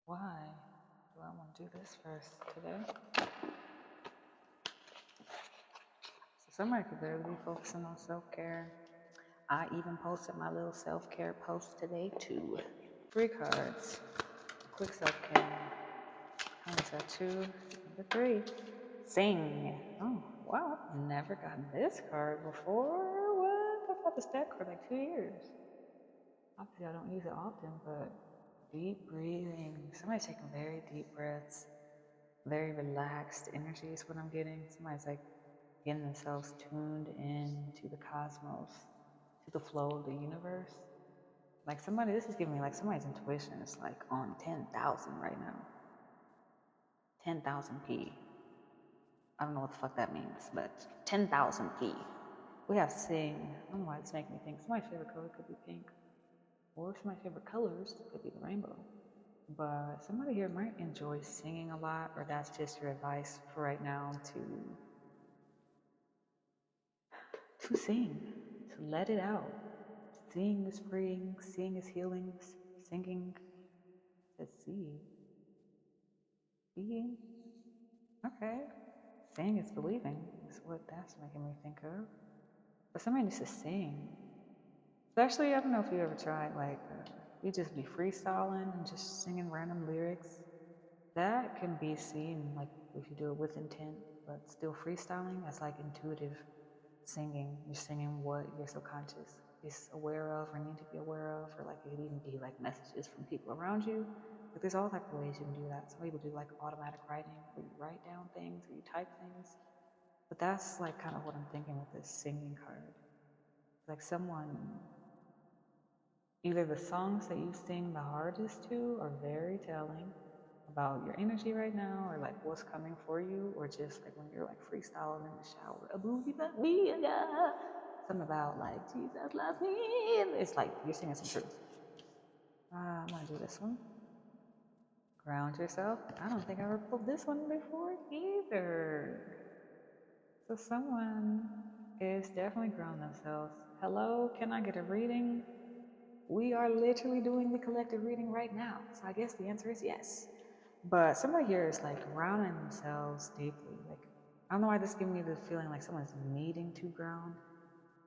Why do I want to do this first today? So somebody could literally be focusing on self-care. I even posted my little self-care post today too. 3 cards. Quick self-care. How is that? 2. Number 3. Sing. Oh, wow. I've never gotten this card before. What? I've had this deck for like 2 years. Obviously, I don't use it often, but deep breathing. Somebody's taking very deep breaths. Very relaxed energy is what I'm getting. Somebody's like getting themselves tuned in to the cosmos, to the flow of the universe. Like somebody, this is giving me like somebody's intuition is like on 10,000 right now. 10,000 P. I don't know what the fuck that means, but 10,000 P. We have sing. I don't know why this makes me think somebody's favorite color could be pink. Or somebody's favorite colors could be the rainbow. But somebody here might enjoy singing a lot, or that's just your advice for right now to sing, to let it out. Seeing is freeing, seeing is healing, singing says see. Being. Okay. Seeing is believing is what that's making me think of. But somebody needs to sing. Especially, I don't know if you ever tried, like, you just be freestyling and just singing random lyrics. That can be seen, like, if you do it with intent, but still freestyling as, like, intuitive singing. You're singing what your subconscious is aware of or need to be aware of, or, like, it could even be, like, messages from people around you. Like, there's all type of ways you can do that. Some people do, like, automatic writing, where you write down things, or you type things. But that's, like, kind of what I'm thinking with this singing card. Like, someone... Either the songs that you sing the hardest to are very telling about your energy right now, or like what's coming for you, or just like when you're like freestyling in the shower, a boogie but me, something about like Jesus loves me. It's like you're singing some truth. I'm gonna do this one. Ground yourself. I don't think I ever pulled this one before either. So someone is definitely grounding themselves. Hello, can I get a reading? We are literally doing the collective reading right now. So I guess the answer is yes. But somebody here is like grounding themselves deeply. Like, I don't know why this is giving me the feeling like someone's needing to ground.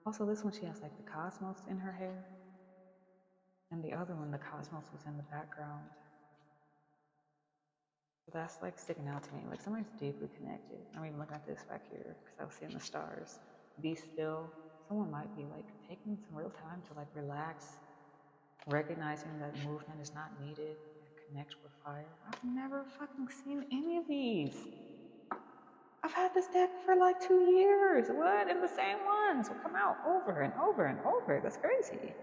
Also, this one, she has like the cosmos in her hair. And the other one, the cosmos was in the background. So that's like sticking out to me. Like somebody's deeply connected. I'm even looking at this back here because I was seeing the stars. Be still. Someone might be like taking some real time to like relax, recognizing that movement is not needed, and connect with fire. I've never fucking seen any of these. I've had this deck for like 2 years. What? And the same ones will come out over and over and over. That's crazy.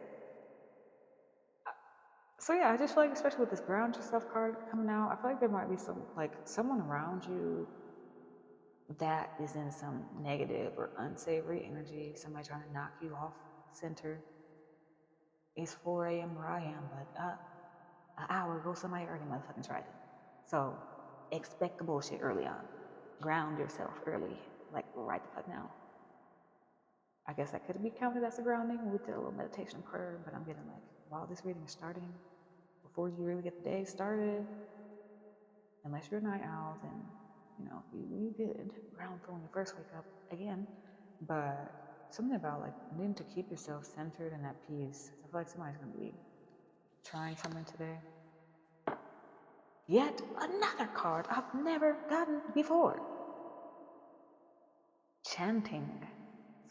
So yeah, I just feel like, especially with this ground yourself card coming out, I feel like there might be some, like, someone around you that is in some negative or unsavory energy, somebody trying to knock you off center. It's 4 a.m. where I am, but an hour ago somebody already motherfucking tried it. So expect the bullshit early on. Ground yourself early, like right the fuck now. I guess that could be counted as a grounding with a little meditation prayer, but I'm getting like, while this reading is starting, before you really get the day started, unless you're a night owl, then, you know, you good. Ground for when you first wake up again. But something about like needing to keep yourself centered and at peace. I feel like somebody's gonna be trying something today. Yet another card I've never gotten before. Chanting.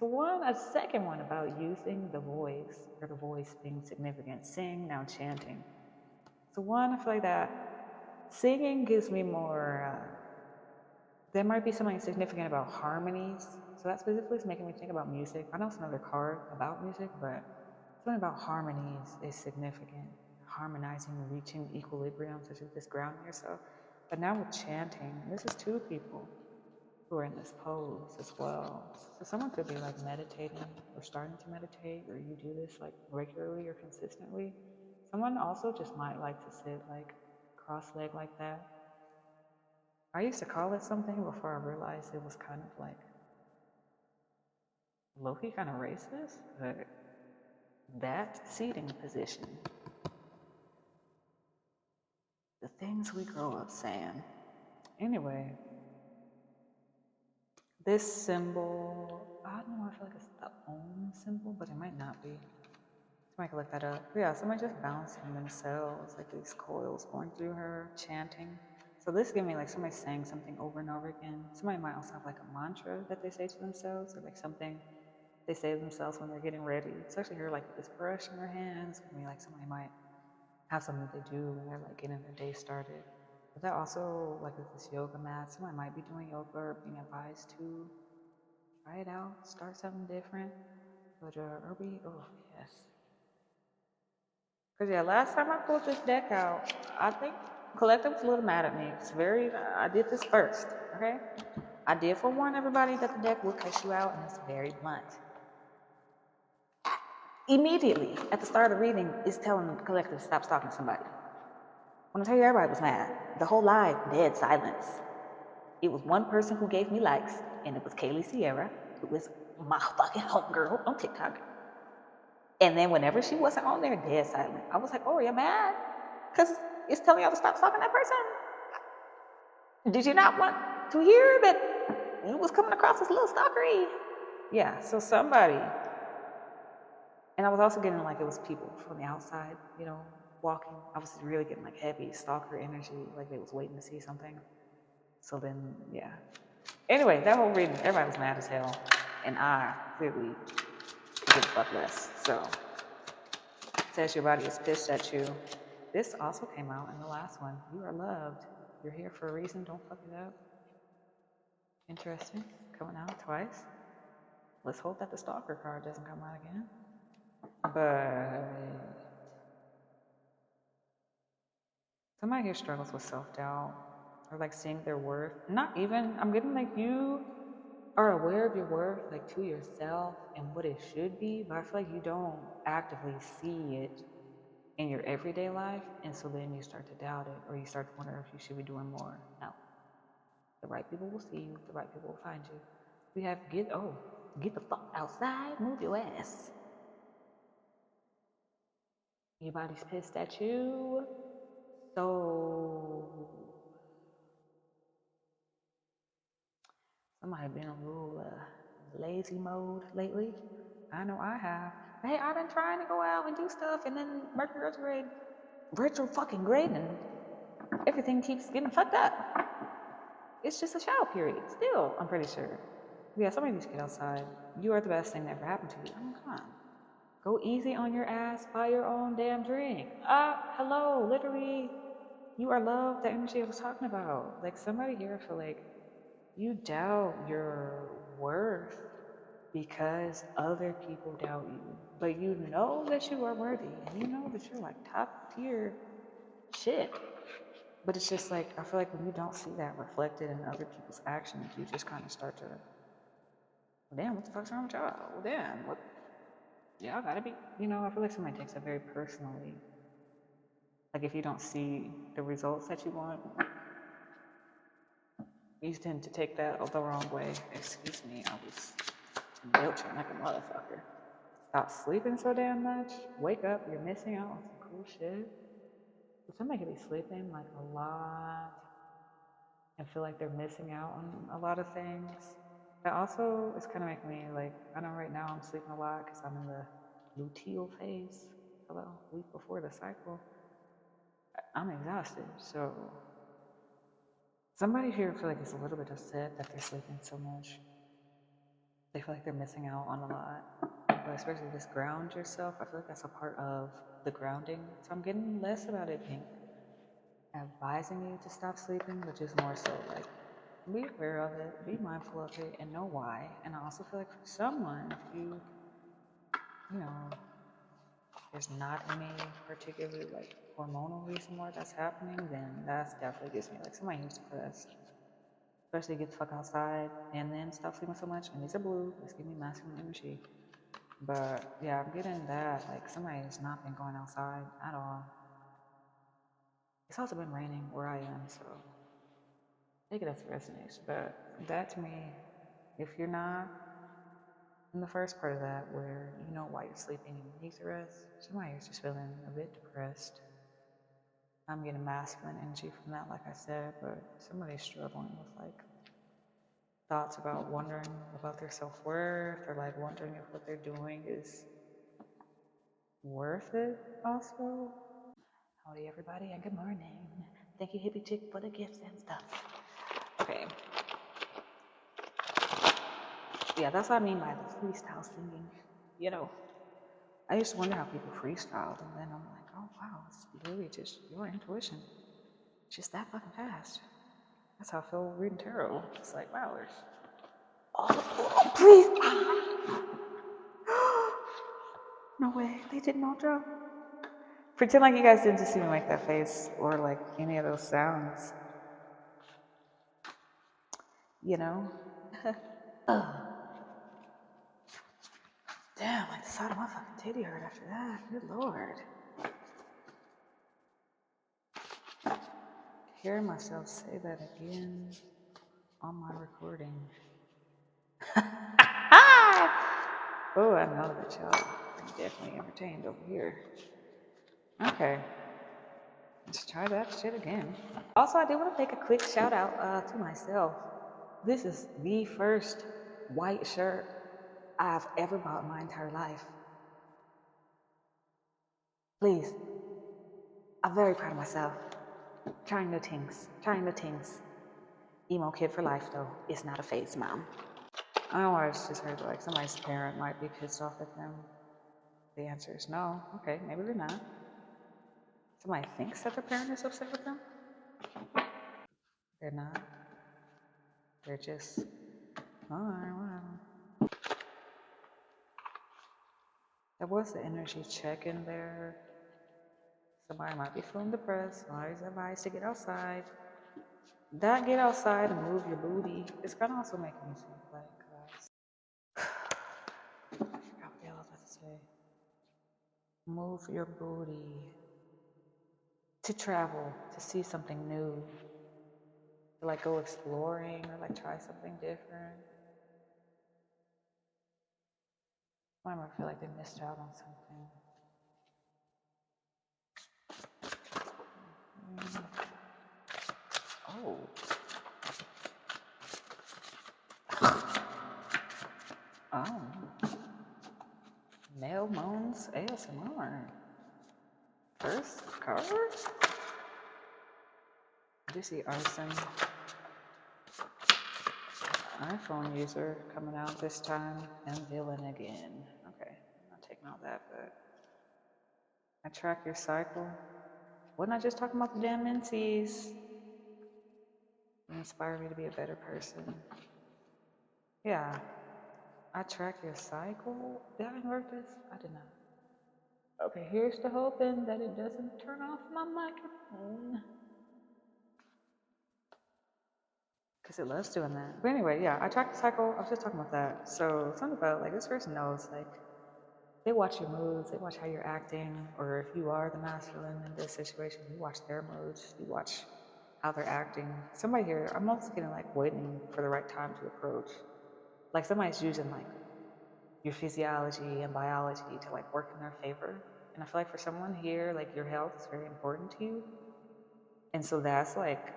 So a second one about using the voice, or the voice being significant. Sing, now chanting. So I feel like that singing gives me more, there might be something significant about harmonies. So that specifically is making me think about music. I know it's another card about music, but something about harmonies is significant. Harmonizing, reaching equilibrium, such as this grounding yourself. But now with chanting, this is 2 people who are in this pose as well. So someone could be like meditating or starting to meditate, or you do this like regularly or consistently. Someone also just might like to sit like cross-legged like that. I used to call it something before I realized it was kind of like low-key kind of racist, but that seating position. The things we grow up saying. Anyway, this symbol, I don't know, I feel like it's the Om symbol, but it might not be. Somebody can look that up. But yeah, somebody just bouncing themselves, like these coils going through her, chanting. So this give me like somebody saying something over and over again. Somebody might also have like a mantra that they say to themselves, or like something they say to themselves when they're getting ready. Especially here, like with this brush in their hands, I mean, like somebody might have something they do when they're like getting their day started. But that also, like with this yoga mat, somebody might be doing yoga or being advised to try it out, start something different. But oh yes. Because yeah, last time I pulled this deck out, I think Collective was a little mad at me. It's I did this first, okay? I did forewarn everybody that the deck will cuss you out, and it's very blunt. Immediately, at the start of the reading, it's telling the Collective to stop stalking somebody. When I tell you everybody was mad, the whole live, dead silence. It was one person who gave me likes, and it was Kaylee Sierra, who is my fucking homegirl on TikTok. And then whenever she wasn't on there, dead silent. I was like, oh, you're mad? Because it's telling y'all to stop stalking that person. Did you not want to hear that it was coming across as a little stalkery? Yeah, so somebody, and I was also getting like it was people from the outside, you know, walking. I was really getting like heavy stalker energy, like they was waiting to see something. So then, yeah. Anyway, that whole reading, everybody was mad as hell. And I clearly could give a fuck less. So, it says your body is pissed at you. This also came out in the last one. You are loved. You're here for a reason. Don't fuck it up. Interesting. Coming out twice. Let's hope that the stalker card doesn't come out again. But somebody here struggles with self-doubt or like seeing their worth. Not even, I'm getting like you are aware of your worth, like to yourself and what it should be, but I feel like you don't actively see it in your everyday life, and so then you start to doubt it, or you start to wonder if you should be doing more. No, the right people will see you, the right people will find you. We have get the fuck outside, move your ass. Your body's pissed at you, so somebody been a little lazy mode lately. I know I have. Hey, I've been trying to go out and do stuff, and then Mercury retrograde, and everything keeps getting fucked up. It's just a shadow period. Still, I'm pretty sure. Yeah, somebody needs to get outside. You are the best thing that ever happened to you. I mean, come on. Go easy on your ass. Buy your own damn drink. Hello. Literally, you are loved. The energy I was talking about. Like, somebody here, I feel like you doubt your worth because other people doubt you. But you know that you are worthy. And you know that you're like top tier shit. But it's just like, I feel like when you don't see that reflected in other people's actions, you just kind of start to, well, damn, what the fuck's wrong with y'all? Well, damn, what? Y'all gotta be, I feel like somebody takes it very personally. Like if you don't see the results that you want, you tend to take that the wrong way. Excuse me, I was belching like a motherfucker. Stop sleeping so damn much. Wake up, you're missing out on some cool shit. But somebody could be sleeping like a lot and feel like they're missing out on a lot of things. That also is kind of making me like, I know right now I'm sleeping a lot because I'm in the luteal phase. Hello, week before the cycle. I'm exhausted, so somebody here feel like it's a little bit upset that they're sleeping so much. They feel like they're missing out on a lot. But especially this ground yourself, I feel like that's a part of the grounding. So I'm getting less about it being advising you to stop sleeping, but just more so like be aware of it, be mindful of it, and know why. And I also feel like for someone, if you know, there's not any particular like hormonal reason why that's happening, then that's definitely gives me like somebody who's depressed. Especially get the fuck outside and then stop sleeping so much. And these are blue, let's give me masculine energy. But yeah, I'm getting that. Like somebody has not been going outside at all. It's also been raining where I am, so take it as it resonates. But that to me, if you're not in the first part of that, where you know why you're sleeping and you need to rest, somebody is just feeling a bit depressed. I'm getting masculine energy from that, like I said, but somebody's struggling with like thoughts about wondering about their self-worth, or like wondering if what they're doing is worth it also. Howdy everybody and good morning. Thank you Hippie Chick for the gifts and stuff. Okay. Yeah, that's what I mean by the freestyle singing. You know, I used to wonder how people freestyled, and then I'm like, oh wow, it's really just your intuition. Just that fucking fast. That's how I feel reading tarot. It's like, wow, there's... Oh, please! No way, they did not drop. Pretend like you guys didn't just see me make that face or like any of those sounds. You know? Damn, like the side of my fucking titty hurt after that. Good lord. Hearing myself say that again on my recording. Oh, I know that y'all are definitely entertained over here. Okay. Let's try that shit again. Also, I do want to take a quick shout out to myself. This is the first white shirt I've ever bought in my entire life. Please. I'm very proud of myself. Trying new things. Emo kid for life, though. It's not a phase, mom. I don't know why I just heard like somebody's parent might be pissed off at them. The answer is no. Okay, maybe they're not. Somebody thinks that their parent is upset with them. They're not. They're just, alright, whatever. There was the energy check in there. Somebody might be feeling depressed. Somebody's advised to get outside. That get outside and move your booty. It's kind of also making me think like, I forgot what the hell I was about to say. Move your booty. To travel, to see something new. To like go exploring or like try something different. I might feel like they missed out on something. Oh. Oh. Male Moans ASMR. First card? Did you see arson? iPhone user coming out this time and villain again. Okay, I'm not taking all that, but I track your cycle. Wasn't I just talking about the damn menses? You inspire me to be a better person. Yeah, I track your cycle. Did I invert this? I did not. Okay, here's to hoping that it doesn't turn off my microphone. Because it loves doing that. But anyway, yeah, I track the cycle. I was just talking about that. So something about like this person knows like they watch your moods, they watch how you're acting, or if you are the masculine in this situation, you watch their moods, you watch how they're acting. Somebody here, I'm also getting like waiting for the right time to approach. Like somebody's using like your physiology and biology to like work in their favor. And I feel like for someone here, like your health is very important to you. And so that's like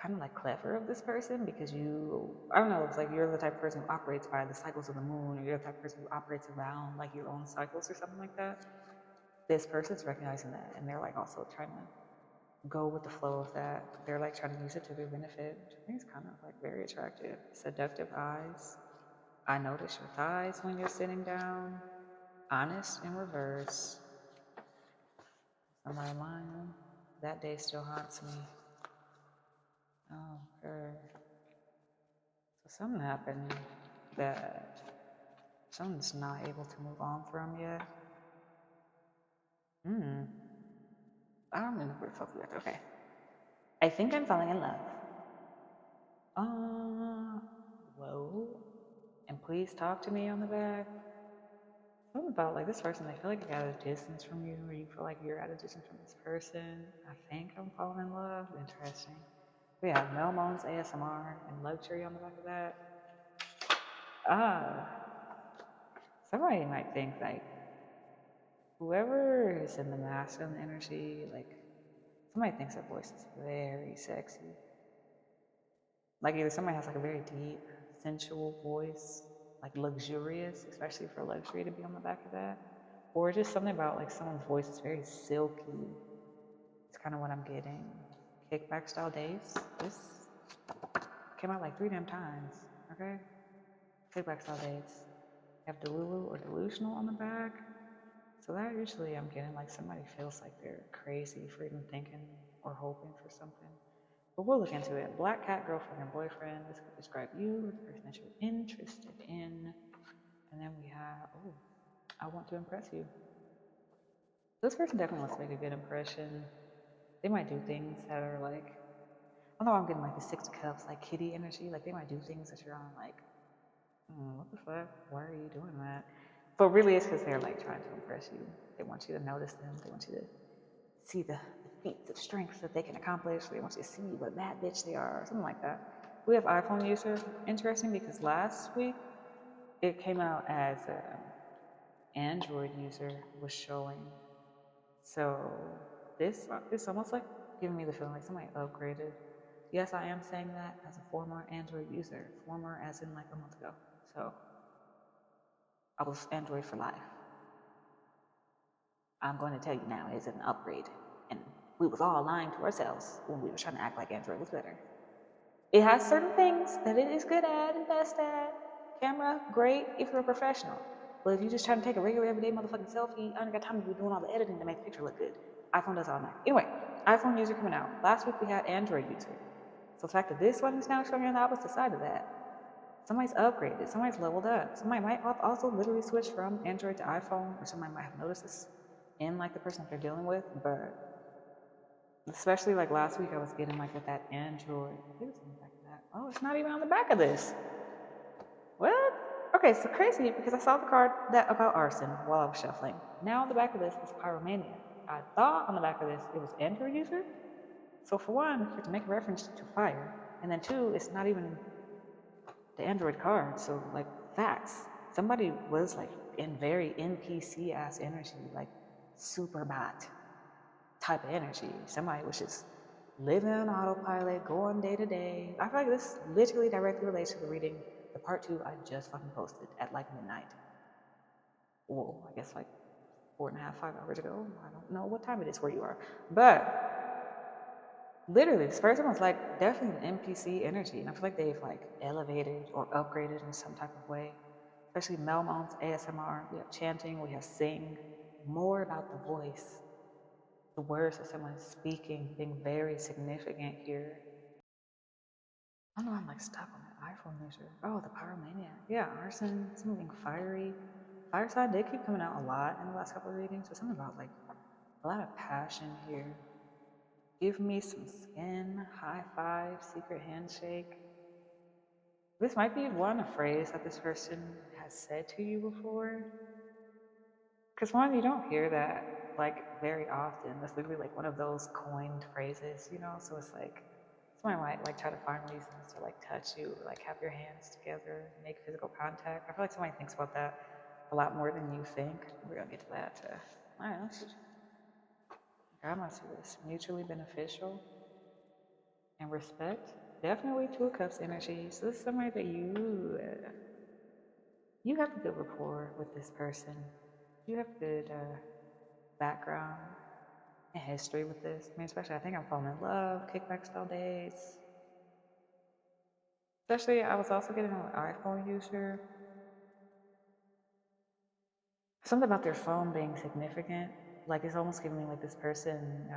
kind of like clever of this person because I don't know, it's like you're the type of person who operates by the cycles of the moon, or you're the type of person who operates around like your own cycles or something like that. This person's recognizing that and they're like also trying to go with the flow of that. They're like trying to use it to their benefit, which I think is kind of like very attractive. Seductive eyes. I notice your thighs when you're sitting down. Honest in reverse. Somebody lying. That day still haunts me. Oh, okay. So something happened that someone's not able to move on from yet. I don't remember what the fuck we got. Okay. I think I'm falling in love. Whoa. And please talk to me on the back. Something about like this person, I feel like I got a distance from you, or you feel like you're at a distance from this person. I think I'm falling in love. Interesting. We have Mel Moans ASMR and Luxury on the back of that. Somebody might think like whoever is in the masculine energy, like Somebody thinks their voice is very sexy. Like either somebody has like a very deep, sensual voice, like luxurious, especially for luxury to be on the back of that. Or just something about like someone's voice is very silky. It's kind of what I'm getting. Kickback style days. This came out like 3 damn times. Okay? Kickback style dates. You have Delulu or delusional on the back. So that usually I'm getting like somebody feels like they're crazy for even thinking or hoping for something. But we'll look into it. Black cat, girlfriend, or boyfriend. This could describe you, the person that you're interested in. And then we have, oh, I want to impress you. This person definitely wants to make a good impression. They might do things that are like, I don't know, I'm getting like the 6 of Cups, like kitty energy. Like they might do things that you're on like, what the fuck? Why are you doing that? But really it's because they're like trying to impress you. They want you to notice them. They want you to see the feats of strength that they can accomplish. They want you to see what bad bitch they are, something like that. We have iPhone user. Interesting because last week it came out as Android user was showing. So this is almost like giving me the feeling like somebody upgraded. Yes, I am saying that as a former Android user. Former as in like a month ago. So I was Android for life. I'm going to tell you now, it's an upgrade. And we was all lying to ourselves when we were trying to act like Android was better. It has certain things that it is good at and best at. Camera, great if you're a professional. But if you're just trying to take a regular everyday motherfucking selfie, I don't got time to be doing all the editing to make the picture look good. iPhone does all that. Anyway, iPhone user coming out. Last week we had Android user. So the fact that this one is now showing on the opposite side of that, somebody's upgraded, somebody's leveled up. Somebody might also literally switch from Android to iPhone, or somebody might have noticed this in like the person that they're dealing with, but especially like last week I was getting like with that Android. It was on the back of that. Oh, it's not even on the back of this. What? Okay, so crazy because I saw the card that about arson while I was shuffling. Now on the back of this is pyromania. I thought on the back of this it was Android user. So for one, you have to make a reference to fire, and then 2, it's not even the Android card. So like facts. Somebody was like in very NPC ass energy, like super bot type of energy. Somebody was just living on autopilot, going day to day. I feel like this literally directly relates to the reading, the part 2 I just fucking posted at like midnight. Well, I guess like 4.5, 5 hours ago. I don't know what time it is where you are. But literally, this person was like definitely an NPC energy. And I feel like they've like elevated or upgraded in some type of way. Especially Melmont's ASMR. We have chanting, we have sing. More about the voice. The words that someone is speaking being very significant here. I don't know, I'm like stuck on that iPhone user. Oh, the pyromania. Yeah, arson, something fiery. Fireside did keep coming out a lot in the last couple of readings. So something about like a lot of passion here. Give me some skin, high five, secret handshake. This might be a phrase that this person has said to you before. Because one, you don't hear that like very often. That's literally like one of those coined phrases, you know? So it's like, somebody might like try to find reasons to like touch you or like have your hands together, make physical contact. I feel like somebody thinks about that a lot more than you think. We're gonna get to that. All right, let's just, I might see this. Mutually beneficial and respect. Definitely 2 of Cups energy. So this is somebody that you have a good rapport with this person. You have good background and history with this. I mean, especially I think I'm falling in love, kickback style dates. Especially I was also getting an iPhone user. Something about their phone being significant. Like it's almost giving me like this person,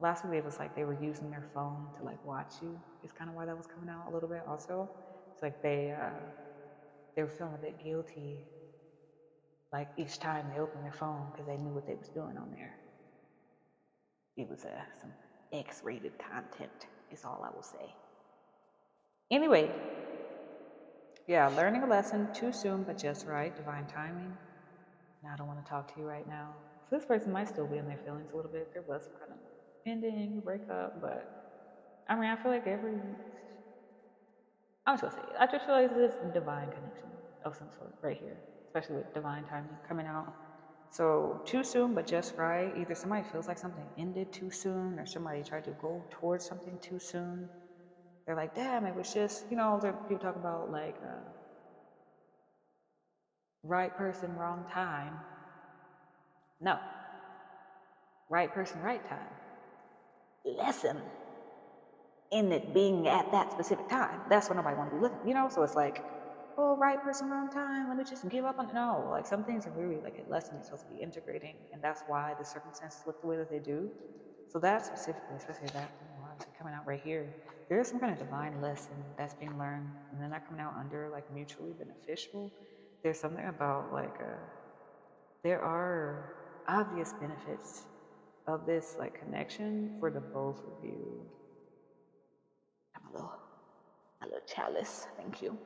last week it was like they were using their phone to like watch you. It's kind of why that was coming out a little bit also. It's like they were feeling a bit guilty like each time they opened their phone because they knew what they was doing on there. It was some X-rated content is all I will say. Anyway, yeah, learning a lesson too soon but just right, divine timing. Now I don't want to talk to you right now. So this person might still be in their feelings a little bit. There was some kind of ending, breakup, but I mean, I feel like I'm just gonna say it. I just feel like this divine connection of some sort right here, especially with divine timing coming out. So too soon, but just right. Either somebody feels like something ended too soon, or somebody tried to go towards something too soon. They're like, damn, it was just, there people talk about like right person, wrong time. No, right person, right time. Lesson in it being at that specific time. That's what nobody want to be living, So it's like, oh, right person, wrong time. Let me just give up on it. No, like some things are really like a lesson you're supposed to be integrating, and that's why the circumstances look the way that they do. So that specifically, especially that coming out right here, there is some kind of divine lesson that's being learned, and then that coming out under like mutually beneficial. There's something about like there are obvious benefits of this like connection for the both of you. I'm a little chalice, thank you.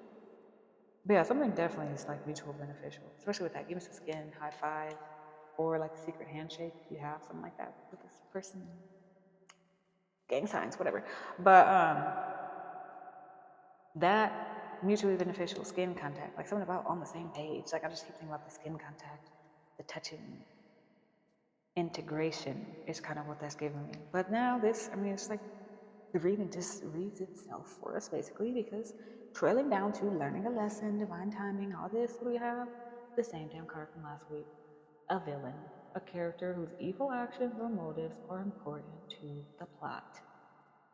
But yeah, something definitely is like mutual beneficial, especially with that. Give me some skin, high five, or like a secret handshake if you have something like that with this person. Gang signs, whatever. But that mutually beneficial skin contact, like something about on the same page. Like I just keep thinking about the skin contact, the touching, integration is kind of what that's giving me. But now this, it's like the reading just reads itself for us basically, because trailing down to learning a lesson, divine timing, all this, we have the same damn card from last week. A villain, a character whose evil actions or motives are important to the plot.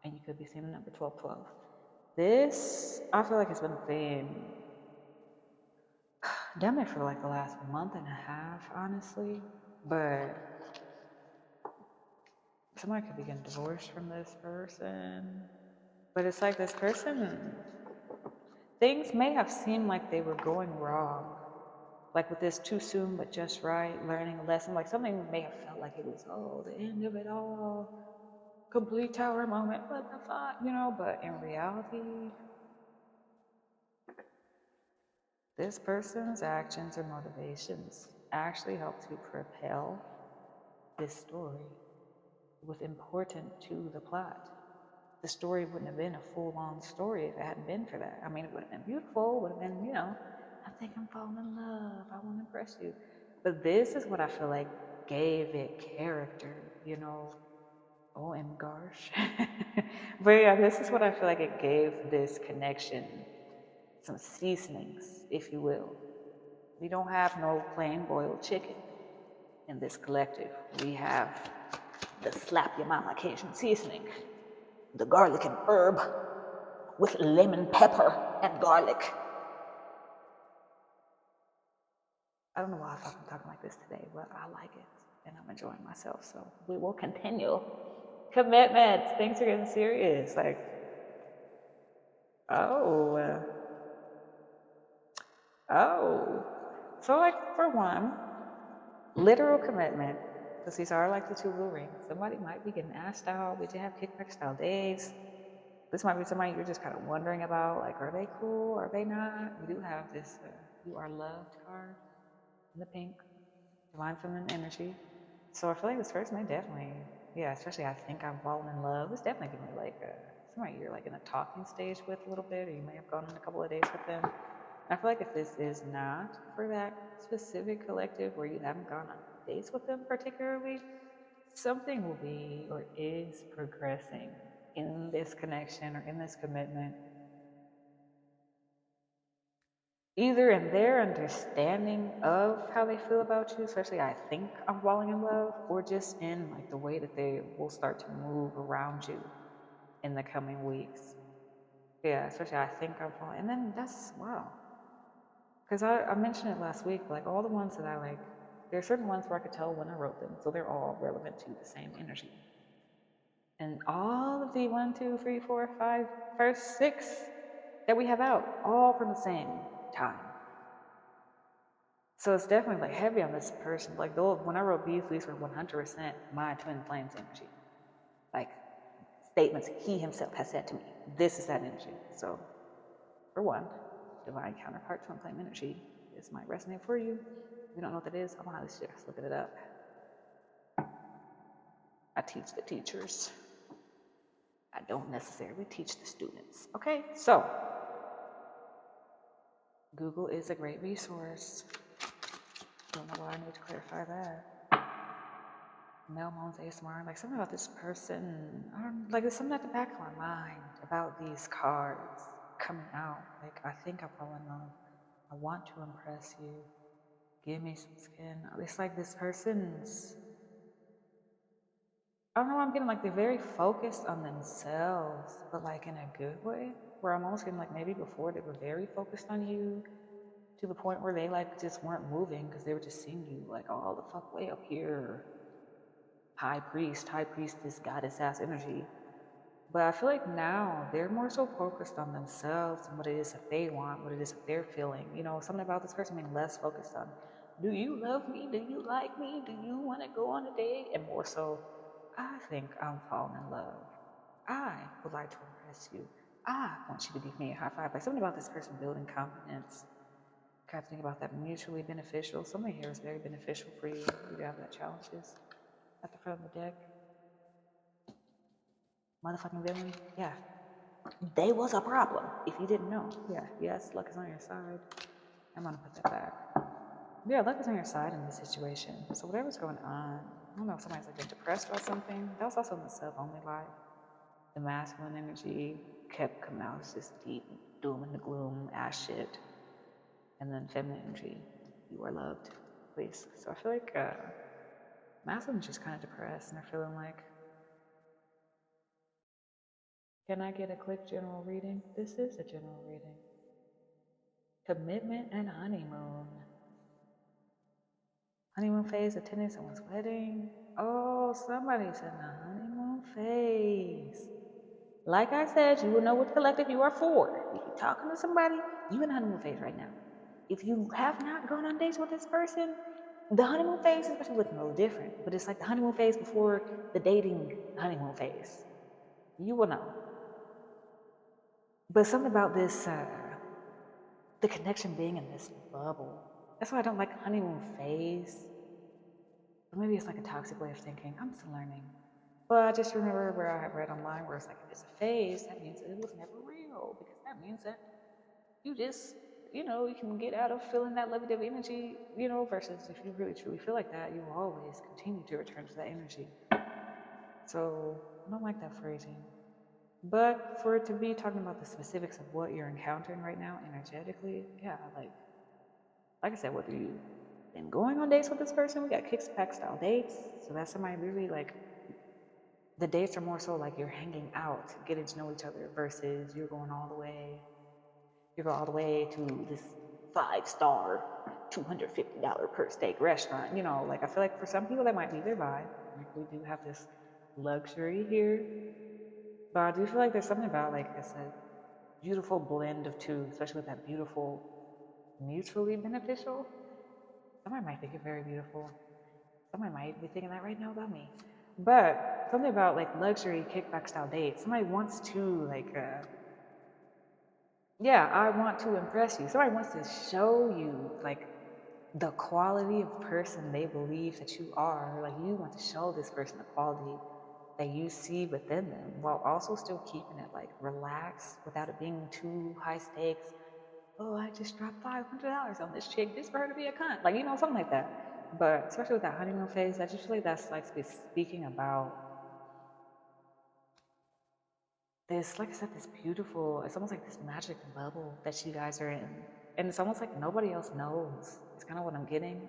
And you could be seeing the number 1212. This, I feel like it's been a theme damn it for like the last month and a half, honestly. But somebody could be getting divorced from this person. But it's like this person, things may have seemed like they were going wrong. Like with this too soon but just right, learning a lesson. Like something may have felt like it was, the end of it all. Complete tower moment, what the fuck, But in reality, this person's actions or motivations actually help to propel this story. It was important to the plot. The story wouldn't have been a full-on story if it hadn't been for that. It would have been beautiful, would have been, I think I'm falling in love, I want to impress you. But this is what I feel like gave it character, OM gosh. But yeah, this is what I feel like it gave this connection some seasonings, if you will. We don't have no plain boiled chicken in this collective. We have the slap your mama Cajun seasoning, the garlic and herb with lemon, pepper, and garlic. I don't know why I'm talking like this today, but I like it and I'm enjoying myself. So we will continue. Commitments. Things are getting serious. Like, So like for one, literal commitment, because these are like the two blue rings. Somebody might be getting asked out. We did have kickback style days. This might be somebody you're just kind of wondering about, like, are they cool? Are they not? We do have this you are loved card in the pink, divine feminine energy. So I feel like this person, they definitely, especially I think I'm falling in love. It's definitely giving me like somebody you're like in a talking stage with a little bit, or you may have gone on a couple of dates with them. And I feel like if this is not for that specific collective where you haven't gone on dates with them particularly, something will be or is progressing in this connection or in this commitment, either in their understanding of how they feel about you, especially I think I'm falling in love, or just in like the way that they will start to move around you in the coming weeks. Yeah, especially I think I'm falling, and then that's wow. Because I mentioned it last week, like all the ones that I like, there are certain ones where I could tell when I wrote them, so they're all relevant to the same energy. And all of the 1, 2, 3, 4, 5, first 6 that we have out, all from the same time. So it's definitely like heavy on this person. Like when I wrote these were 100% my twin flames energy. Like statements he himself has said to me. This is that energy. So for one, divine counterpart twin flame energy. This might resonate for you. If you don't know what that is, I'm highly suggest looking it up. I teach the teachers. I don't necessarily teach the students. Okay, so Google is a great resource. don't know why I need to clarify that. Mel Moans ASMR, like something about this person, I don't like there's something at the back of my mind about these cards coming out. Like I think I fall in love. I want to impress you. Give me some skin. It's like this person's, I don't know, I'm getting like they're very focused on themselves, but like in a good way. Where I'm almost getting like maybe before they were very focused on you to the point where they like just weren't moving because they were just seeing you like all the fuck way up here. High priestess, goddess ass energy. But I feel like now they're more so focused on themselves and what it is that they want, what it is that they're feeling. You know, something about this person being less focused on, do you love me? Do you like me? Do you want to go on a date? And more so, I think I'm falling in love. I would like to impress you. I want you to give me a high five. Like something about this person building confidence. Kind of think about that mutually beneficial. Something here is very beneficial for you. You have that challenges at the front of the deck. Motherfucking villain, yeah. They was a problem, if you didn't know. Yeah, yes, luck is on your side. I'm gonna put that back. Yeah, luck is on your side in this situation. So whatever's going on, I don't know if somebody's like depressed about something. That was also in the self-only life. The masculine energy kept coming out. It's just deep doom and the gloom, ass shit. And then feminine energy, you are loved, please. So I feel like masculine's just kind of depressed and they're feeling like, can I get a quick general reading? This is a general reading. Commitment and honeymoon. Honeymoon phase, attending someone's wedding. Oh, somebody's in the honeymoon phase. Like I said, you will know what collective you are for. If you're talking to somebody, you're in the honeymoon phase right now. If you have not gone on dates with this person, the honeymoon phase is actually looking a little different. But it's like the honeymoon phase before the dating honeymoon phase. You will know. But something about this, the connection being in this bubble. That's why I don't like honeymoon phase. Or maybe it's like a toxic way of thinking. I'm still learning. But I just remember where I have read online where it's like, if it's a phase, that means that it was never real. Because that means that you just, you can get out of feeling that lovey-dovey energy, versus if you really truly feel like that, you will always continue to return to that energy. So I don't like that phrasing. But for it to be talking about the specifics of what you're encountering right now energetically, yeah, like I said, whether you've been going on dates with this person, we got kickback style dates. So that's somebody really like, the dates are more so like you're hanging out, getting to know each other versus you're going all the way to this 5-star, $250 per steak restaurant. I feel like for some people that might be their vibe. Like we do have this luxury here. But I do feel like there's something about like it's a beautiful blend of two, especially with that beautiful mutually beneficial. Somebody might think you're very beautiful. Somebody might be thinking that right now about me. But something about like luxury kickback style dates. Somebody wants to I want to impress you. Somebody wants to show you like the quality of person they believe that you are. Like you want to show this person the quality that you see within them while also still keeping it like relaxed without it being too high stakes. Oh, I just dropped $500 on this chick. This for her to be a cunt. Like, something like that. But especially with that honeymoon phase, I just feel like that's like speaking about this, like I said, this beautiful, it's almost like this magic bubble that you guys are in. And it's almost like nobody else knows. It's kind of what I'm getting.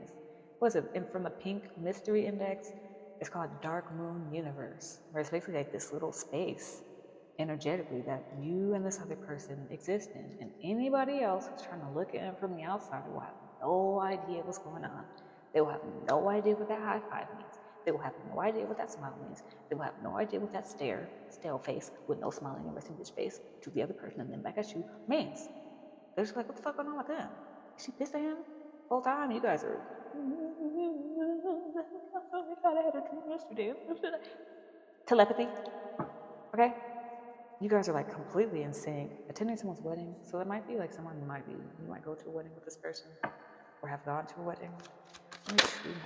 What is it? And from the Pink Mystery Index, it's called Dark Moon Universe, where it's basically like this little space energetically that you and this other person exist in. And anybody else who's trying to look in from the outside will have no idea what's going on. They will have no idea what that high five means. They will have no idea what that smile means. They will have no idea what that stale face with no smile in your resting bitch face to the other person and then back at you means. They're just like, what the fuck going on with them? Is she pissed at him? The whole time you guys are I thought I had a dream yesterday. Telepathy. Okay? You guys are like completely in sync. Attending someone's wedding. So it might be like you might go to a wedding with this person or have gone to a wedding. Let me see more.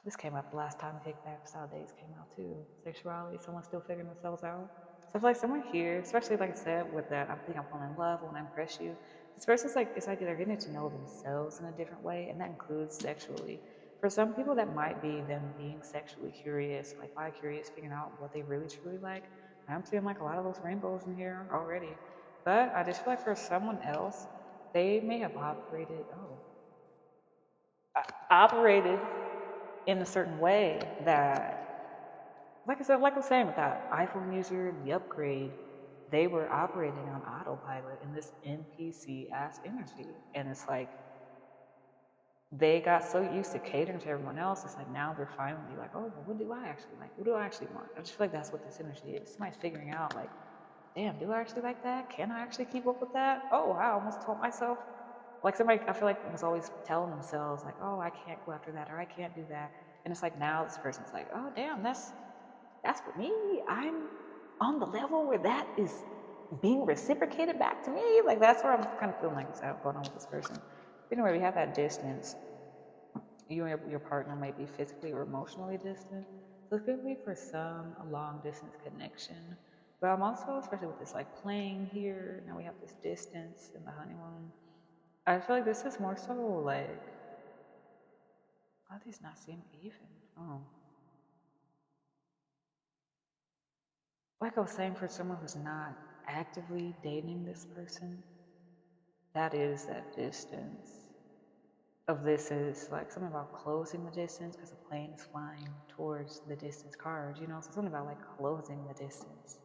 This came up the last time kickback style days came out too. Sexuality, someone's still figuring themselves out. So I feel like someone here, especially like I said, with that, I think I'm falling in love, I want to impress you. This person's like, it's like they're getting to know themselves in a different way, and that includes sexually. For some people, that might be them being sexually curious, like bi-curious, figuring out what they really truly like. I'm seeing like a lot of those rainbows in here already. But I just feel like for someone else, they may have operated in a certain way that, like I said, like I was saying with that iPhone user, the upgrade, they were operating on autopilot in this NPC ass energy. And it's like they got so used to catering to everyone else, it's like now they're finally like, oh, well, what do I actually like? What do I actually want? I just feel like that's what this energy is. Somebody's figuring out, like, damn, do I actually like that? Can I actually keep up with that? Oh, I almost told myself. Like somebody, I feel like was always telling themselves, like, oh, I can't go after that, or I can't do that. And it's like now this person's like, oh, damn, that's for me. I'm on the level where that is being reciprocated back to me. Like that's where I'm kind of feeling like it's going on with this person. Anyway, we have that distance. You and your partner might be physically or emotionally distant. So it could be for some a long distance connection. But I'm also, especially with this like playing here, now we have this distance in the honeymoon. I feel like this is more so like, why do these not seem even? Oh. Like I was saying, for someone who's not actively dating this person, that is that distance. Of this is like something about closing the distance because the plane is flying towards the distance card, you know? So something about like closing the distance.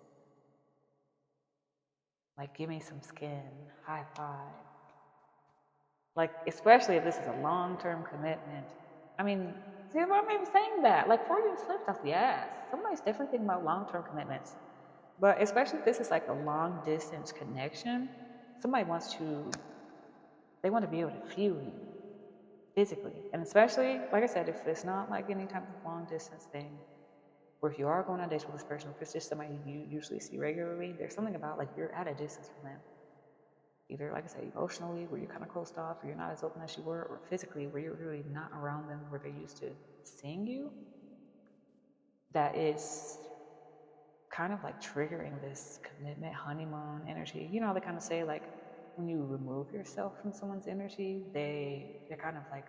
Like, give me some skin, high five. Like, especially if this is a long-term commitment. I mean, see, I'm even saying that. Like, Freudian slipped off the ass. Somebody's definitely thinking about long-term commitments. But especially if this is like a long-distance connection, somebody they want to be able to feel you physically. And especially, like I said, if it's not like any type of long-distance thing, or if you are going on dates with this person, if it's just somebody you usually see regularly, there's something about like you're at a distance from them. Either, like I said, emotionally, where you're kind of closed off, or you're not as open as you were, or physically, where you're really not around them, where they're used to seeing you. That is kind of like triggering this commitment, honeymoon energy. You know, they kind of say like when you remove yourself from someone's energy, they're kind of like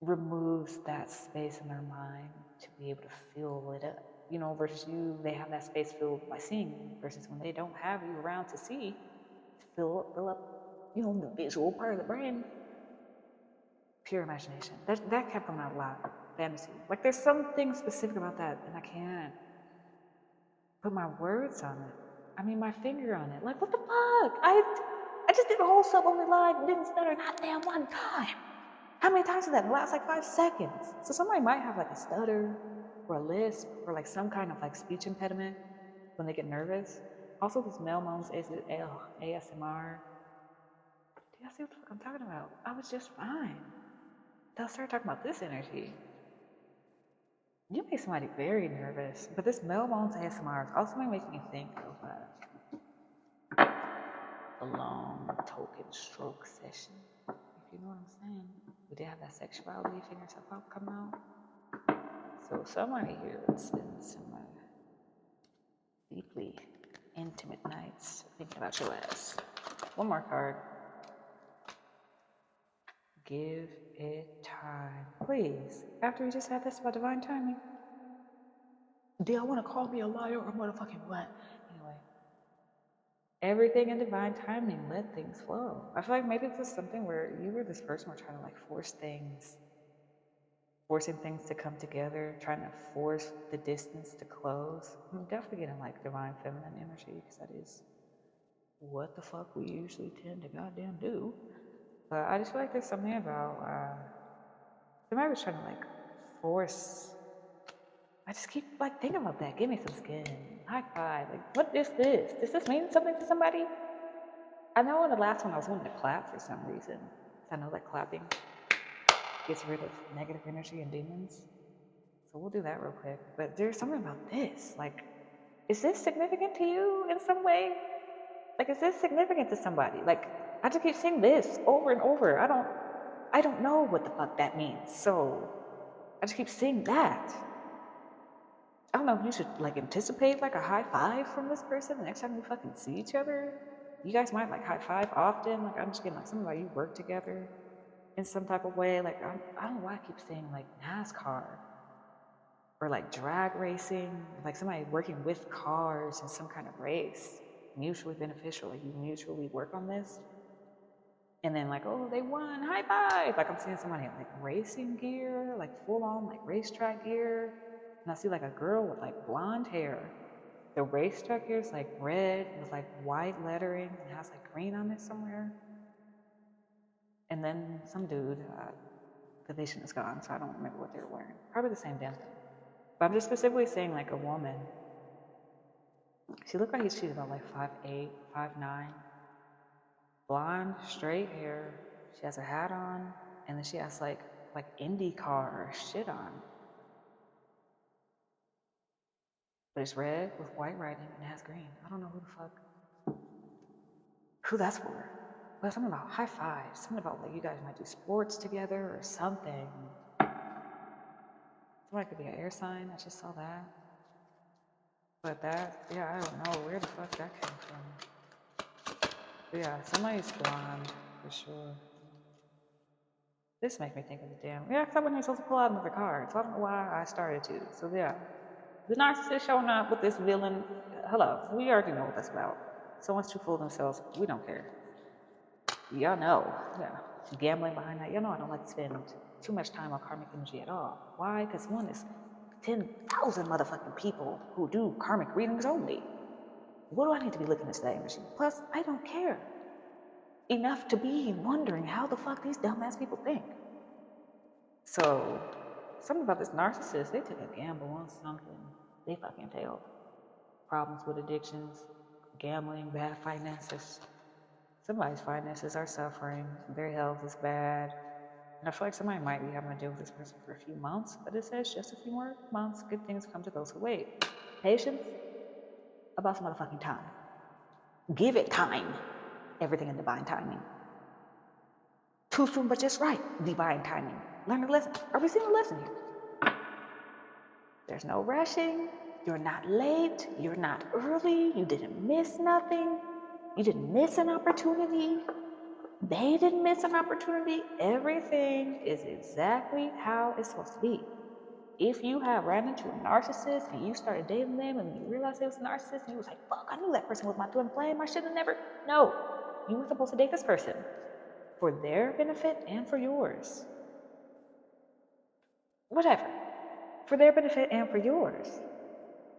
removes that space in their mind to be able to fill it up. You know, versus you, they have that space filled by seeing, versus when they don't have you around to see, to fill up, you know, the visual part of the brain. Pure imagination. That kept coming out a lot. Fantasy. Like there's something specific about that, and I can't put my words on it. I mean, my finger on it. Like, what the fuck? I just did a whole sub only live and didn't stutter not damn one time. How many times did that? In the last like 5 seconds. So somebody might have like a stutter or a lisp or like some kind of like speech impediment when they get nervous. Also, this male moans ASMR. Do y'all see what the fuck I'm talking about? I was just fine. They'll start talking about this energy. You make somebody very nervous, but this male moans ASMR is also making me think of a long token stroke session, if you know what I'm saying. We did have that sexuality figure yourself out come out. So somebody here would spend some deeply intimate nights thinking about your ass. One more card. Give it time. Please. After we just had this about divine timing. Do y'all want to call me a liar or motherfucking what? Anyway. Everything in divine timing, let things flow. I feel like maybe this is something where you or this person were trying to like forcing things to come together, trying to force the distance to close. I'm definitely getting like divine feminine energy because that is what the fuck we usually tend to goddamn do. But I just feel like there's something about somebody was trying to like force. I just keep like thinking about that. Give me some skin. High five. Like, what is this? Does this mean something to somebody? I know in the last one I was wanting to clap for some reason. I know that clapping gets rid of negative energy and demons. So we'll do that real quick. But there's something about this. Like, is this significant to you in some way? Like, is this significant to somebody? Like, I just keep saying this over and over. I don't know what the fuck that means. So I just keep saying that. I don't know if you should like anticipate like a high five from this person the next time you fucking see each other. You guys might like high five often. Like I'm just getting like something about you work together in some type of way. Like I don't know why I keep saying like NASCAR or like drag racing, like somebody working with cars in some kind of race, mutually beneficial. Like you mutually work on this. And then like, oh, they won, high five. Like I'm seeing somebody in like racing gear, like full on like racetrack gear. And I see like a girl with like blonde hair. The racetrack gear is like red with like white lettering and has like green on it somewhere. And then some dude, the vision is gone, so I don't remember what they were wearing. Probably the same damn thing. But I'm just specifically saying like a woman. She looked like she's about like 5'8", 5'9". Blonde, straight hair. She has a hat on, and then she has like IndyCar shit on. But it's red with white writing and it has green. I don't know who that's for. But something about high fives, something about like you guys might do sports together or something. Somebody could be an air sign. I just saw that. But that, yeah, I don't know where the fuck that came from. But yeah, somebody's blonde for sure. This makes me think of the damn. Yeah, because I wasn't even supposed to pull out another card, so I don't know why I started to. So yeah, the narcissist showing up with this villain. Hello, we already know what that's about. Someone's too full of themselves. We don't care. Y'all know. Yeah, gambling behind that. Y'all know I don't like to spend too much time on karmic energy at all. Why? Because one is 10,000 motherfucking people who do karmic readings only. What do I need to be looking at today, energy? Plus, I don't care enough to be wondering how the fuck these dumbass people think. So, something about this narcissist, they took a gamble on something. They fucking failed. Problems with addictions, gambling, bad finances. Somebody's finances are suffering. Their health is bad. And I feel like somebody might be having to deal with this person for a few months, but it says just a few more months. Good things come to those who wait. Patience about some motherfucking time. Give it time. Everything in divine timing. Too soon, but just right. Divine timing. Learn a lesson. Are we seeing a lesson here? There's no rushing. You're not late. You're not early. You didn't miss nothing. You didn't miss an opportunity. They didn't miss an opportunity. Everything is exactly how it's supposed to be. If you have ran into a narcissist and you started dating them and you realized it was a narcissist and you was like, fuck, I knew that person was my twin flame. I should have never. No, you were supposed to date this person for their benefit and for yours. Whatever. For their benefit and for yours.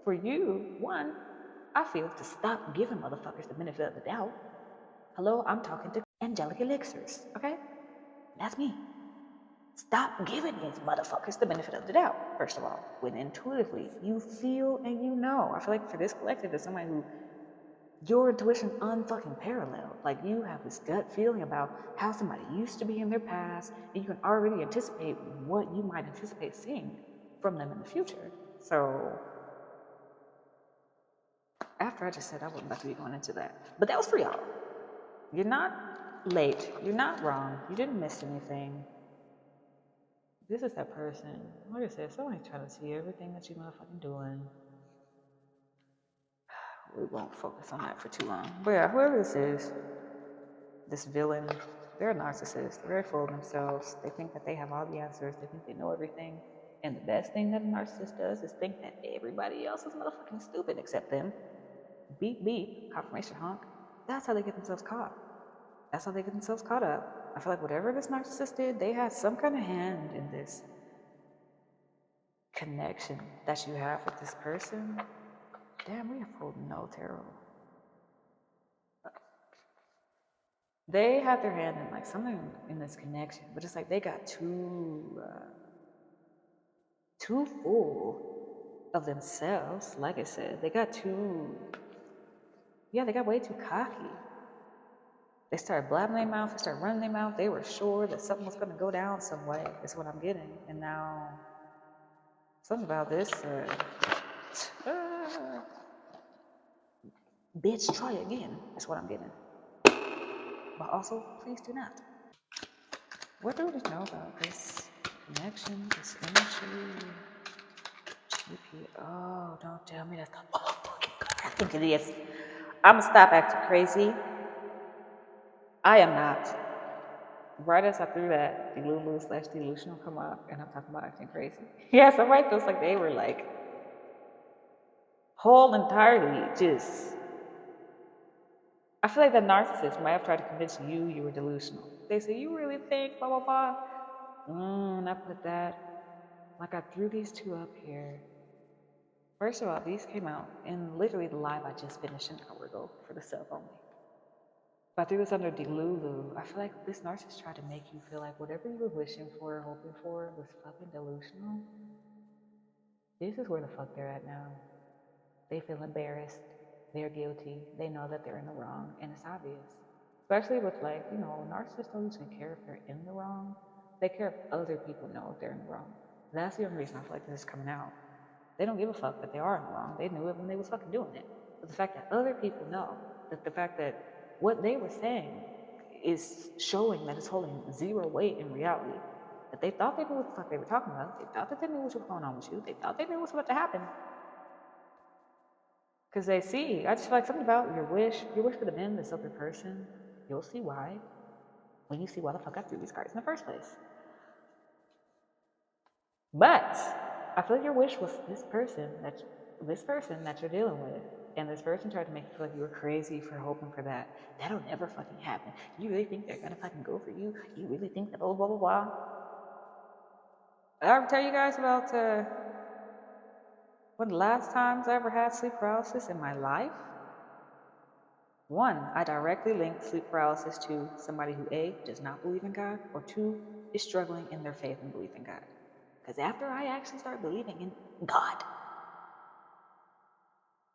For you, one, I feel to stop giving motherfuckers the benefit of the doubt. Hello, I'm talking to angelic elixirs, okay? That's me. Stop giving these motherfuckers the benefit of the doubt, first of all. When intuitively you feel and you know. I feel like for this collective, there's somebody who your intuition unfucking paralleled. Like you have this gut feeling about how somebody used to be in their past, and you can already anticipate what you might anticipate seeing from them in the future. So after I just said I wasn't about to be going into that. But that was for y'all. You're not late. You're not wrong. You didn't miss anything. This is that person. Like I said, somebody trying to see everything that you motherfucking doing. We won't focus on that for too long. But yeah, whoever this is, this villain, they're a narcissist. They're very full of themselves. They think that they have all the answers. They think they know everything. And the best thing that a narcissist does is think that everybody else is motherfucking stupid except them. Beep, beep, confirmation honk. That's how they get themselves caught. That's how they get themselves caught up. I feel like whatever this narcissist did, they had some kind of hand in this connection that you have with this person. Damn, we have pulled no tarot. They have their hand in like something in this connection, but it's like they got too full of themselves. Like I said, they got way too cocky. They started blabbing their mouth, they started running their mouth. They were sure that something was going to go down some way, is what I'm getting. And now, something about this, bitch, try again, is what I'm getting. But also, please do not. What do we know about this connection, this energy? GP, oh, don't tell me that's not, oh, fucking God, I think it is. I'm going to stop acting crazy. I am not. Right as I threw that Delulu/delusional come up, and I'm talking about acting crazy. Yeah, somebody feels like they were like whole entirely just. I feel like that narcissist might have tried to convince you were delusional. They say, you really think, blah, blah, blah. And I put that, like I threw these two up here. First of all, these came out in literally the live I just finished an hour ago for the sub only. But I threw this under Delulu. I feel like this narcissist tried to make you feel like whatever you were wishing for, hoping for, was fucking delusional. This is where the fuck they're at now. They feel embarrassed. They're guilty. They know that they're in the wrong, and it's obvious. Especially with, like, narcissists don't usually care if they're in the wrong. They care if other people know if they're in the wrong. That's the only reason I feel like this is coming out. They don't give a fuck that they are in the wrong. They knew it when they was fucking doing it. But the fact that other people know, that the fact that what they were saying is showing that it's holding zero weight in reality. That they thought they knew what the fuck they were talking about. They thought that they knew what was going on with you. They thought they knew what was about to happen. Because they see, I just feel like something about your wish would have been this other person. You'll see why when you see why the fuck I threw these cards in the first place. But I feel like your wish was this person that you're dealing with. And this person tried to make you feel like you were crazy for hoping for that. That'll never fucking happen. You really think they're gonna fucking go for you? You really think that blah, blah, blah, blah? Did I ever tell you guys about one of the last times I ever had sleep paralysis in my life? One, I directly linked sleep paralysis to somebody who A, does not believe in God, or two, is struggling in their faith and belief in God. Because after I actually start believing in God,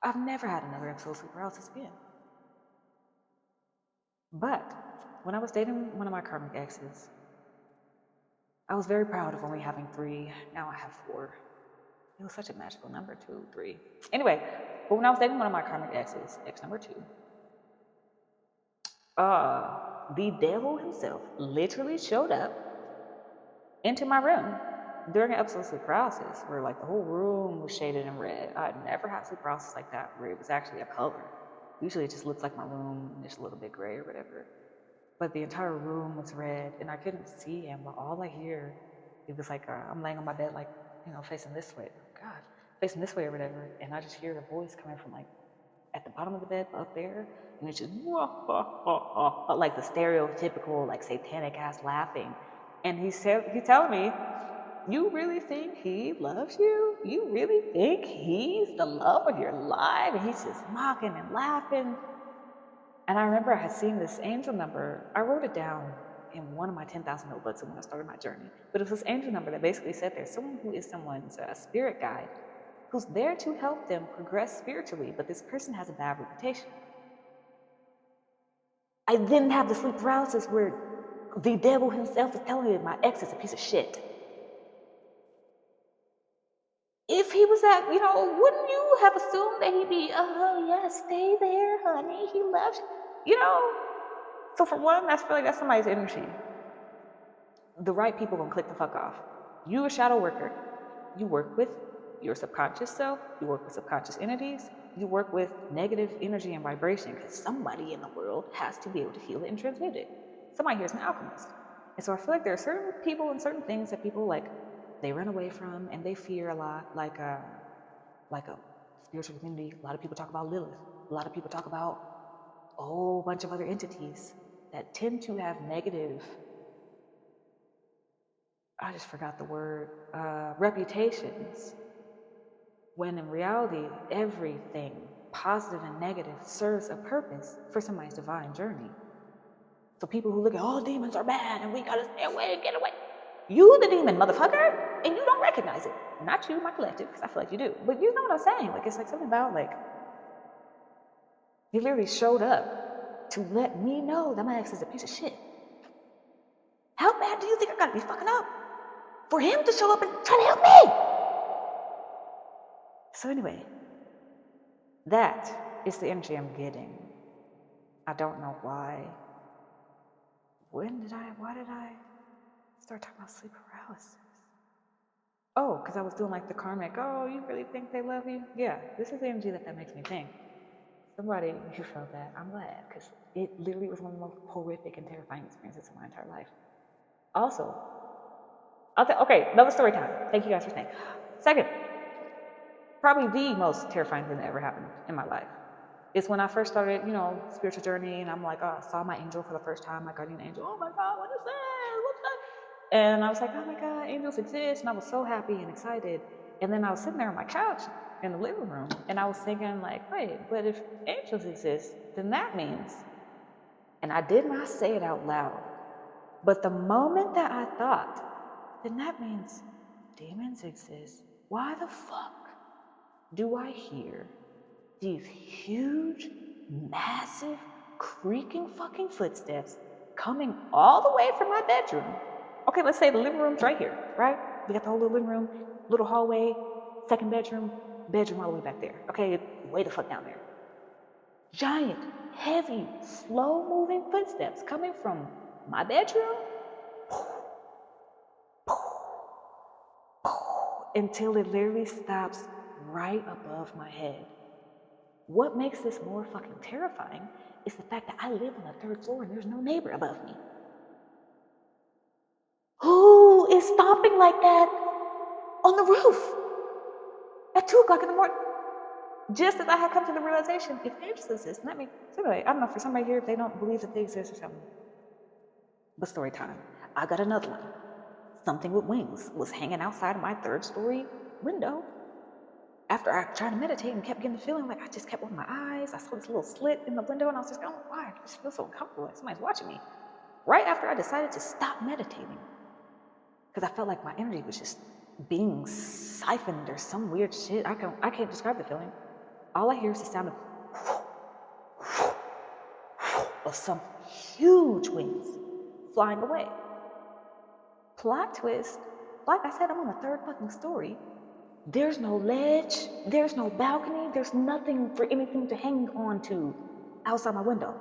I've never had another episode of sleep paralysis again. But when I was dating one of my karmic exes, I was very proud of only having 3. Now I have 4. It was such a magical number, 2, 3. Anyway, but when I was dating one of my karmic exes, ex number 2, the devil himself literally showed up into my room during an episode of sleep paralysis where like the whole room was shaded in red. I had never had sleep paralysis like that where it was actually a color. Usually it just looks like my room and it's a little bit gray or whatever. But the entire room was red and I couldn't see him, but all I hear, it was like I'm laying on my bed like, facing this way. God, facing this way or whatever. And I just hear a voice coming from like at the bottom of the bed up there. And it's just like the stereotypical like satanic ass laughing. And he's telling me, you really think he loves you? You really think he's the love of your life? And he's just mocking and laughing. And I remember I had seen this angel number. I wrote it down in one of my 10,000 notebooks when I started my journey. But it was this angel number that basically said there's someone who is someone's spirit guide who's there to help them progress spiritually, but this person has a bad reputation. I didn't have the sleep paralysis where the devil himself is telling me my ex is a piece of shit. If he was that, wouldn't you have assumed that he'd be, oh, yeah, stay there, honey, he loves you, So for one, I feel like that's somebody's energy. The right people gonna click the fuck off. You a shadow worker. You work with your subconscious self, you work with subconscious entities, you work with negative energy and vibration because somebody in the world has to be able to heal it and transmute it. Somebody here is an alchemist. And so I feel like there are certain people and certain things that people like, they run away from and they fear a lot, like a spiritual community. A lot of people talk about Lilith. A lot of people talk about a whole bunch of other entities that tend to have negative, I just forgot the word, reputations. When in reality, everything, positive and negative, serves a purpose for somebody's divine journey. So people who look at all demons are bad and we gotta stay away, get away. You the demon, motherfucker, and you don't recognize it. Not you, my collective, because I feel like you do. But you know what I'm saying? Like, it's like something about, like, he literally showed up to let me know that my ex is a piece of shit. How bad do you think I gotta be fucking up for him to show up and try to help me? So anyway, that is the energy I'm getting. I don't know why. Why did I start talking about sleep paralysis? Oh, because I was doing like the karmic, oh, you really think they love you? Yeah, this is the energy that makes me think. Somebody who felt that, I'm glad, because it literally was one of the most horrific and terrifying experiences of my entire life. Also, okay, another story time. Thank you guys for staying. Second, probably the most terrifying thing that ever happened in my life is when I first started, spiritual journey, and I'm like, oh, I saw my angel for the first time, my guardian angel. Oh my God, what is that? What's that? And I was like, oh my God, angels exist, and I was so happy and excited. And then I was sitting there on my couch in the living room, and I was thinking, like, wait, but if angels exist, then that means, and I did not say it out loud, but the moment that I thought, then that means demons exist. Why the fuck do I hear these huge, massive, creaking fucking footsteps coming all the way from my bedroom? Okay, let's say the living room's right here, right? We got the whole little living room, little hallway, second bedroom all the way back there. Okay, way the fuck down there. Giant, heavy, slow-moving footsteps coming from my bedroom until it literally stops right above my head. What makes this more fucking terrifying is the fact that I live on the 3rd floor and there's no neighbor above me. Who is stomping like that on the roof at 2 o'clock in the morning? Just as I had come to the realization, if angels exist, let me, so anyway, I don't know, for somebody here, if they don't believe that they exist or something. But story time. I got another one. Something with wings was hanging outside of my 3rd story window. After I tried to meditate and kept getting the feeling like I just kept opening my eyes, I saw this little slit in the window and I was just going, why? I just feel so uncomfortable, like somebody's watching me. Right after I decided to stop meditating, because I felt like my energy was just being siphoned or some weird shit. I can't describe the feeling. All I hear is the sound of some huge wings flying away. Plot twist, like I said, I'm on the 3rd fucking story. There's no ledge, there's no balcony, there's nothing for anything to hang on to outside my window.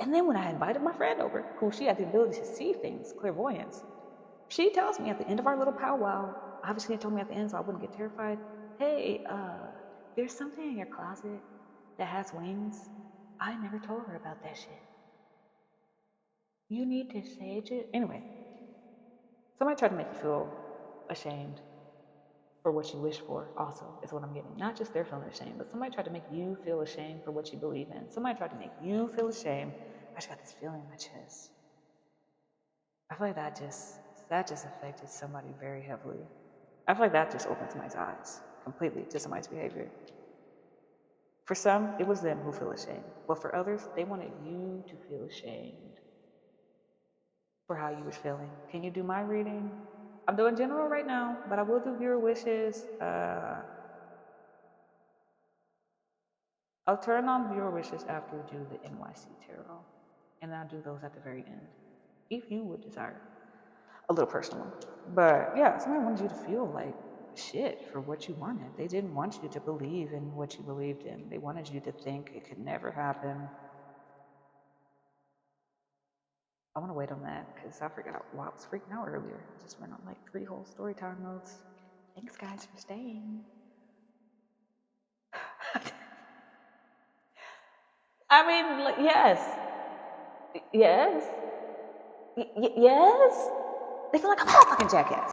And then when I invited my friend over, who she had the ability to see things, clairvoyance, she tells me at the end of our little powwow, obviously she told me at the end so I wouldn't get terrified, hey, there's something in your closet that has wings. I never told her about that shit. You need to sage it. Anyway, somebody tried to make you feel ashamed for what you wish for also is what I'm getting. Not just they're feeling ashamed, but somebody tried to make you feel ashamed for what you believe in. Somebody tried to make you feel ashamed. I just got this feeling in my chest. I feel like that just affected somebody very heavily. I feel like that just opened somebody's eyes completely to somebody's behavior. For some, it was them who feel ashamed. But for others, they wanted you to feel ashamed for how you were feeling. Can you do my reading? I'm doing general right now, but I will do viewer wishes. I'll turn on viewer wishes after we do the NYC tarot. And then I'll do those at the very end, if you would desire. A little personal one. But yeah, somebody wanted you to feel like shit for what you wanted. They didn't want you to believe in what you believed in. They wanted you to think it could never happen. I want to wait on that because I forgot why I was freaking out earlier. I just went on like 3 whole story time modes. Thanks guys for staying. I mean, like, yes. Yes. Yes. They feel like I'm a fucking jackass.